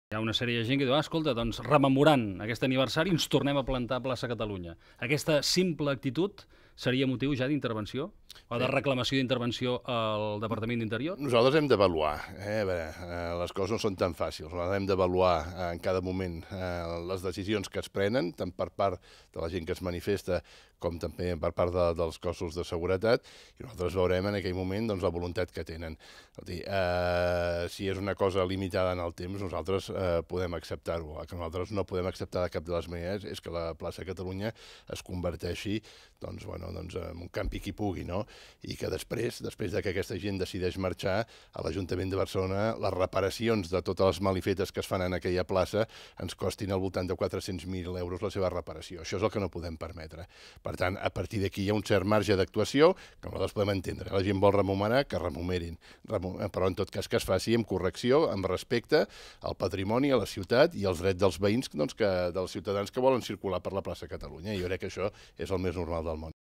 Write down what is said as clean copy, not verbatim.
Hi ha una sèrie de gent que diu, escolta, doncs rememorant aquest aniversari ens tornem a plantar a plaça Catalunya. Aquesta simple actitud seria motiu ja d'intervenció? O de Bé, reclamació d'intervenció al Departament d'Interior? nosaltres hem d'avaluar. A veure, les coses no són tan fàcils. Nosaltres hem d'avaluar en cada moment les decisions que es prenen, tant per part de la gent que es manifesta com també per part dels cossos de seguretat, i nosaltres veurem en aquell moment doncs, la voluntat que tenen. Si és una cosa limitada en el temps, nosaltres podem acceptar-ho. El que nosaltres no podem acceptar de cap de les maneres és que la plaça Catalunya es converteixi en un campi qui pugui, no? I que després de que aquesta gent decideix marxar, a l'Ajuntament de Barcelona les reparacions de totes les malifetes que es fan en aquella plaça ens costin al voltant de 400.000 euros la seva reparació. Això és el que no podem permetre. Per tant, a partir d'aquí hi ha un cert marge d'actuació que nosaltres podem entendre. La gent vol remunerar, que remunerin. Però en tot cas que es faci amb correcció, amb respecte al patrimoni, a la ciutat i als drets dels veïns, dels ciutadans que volen circular per la plaça Catalunya. I jo crec que això és el més normal del món.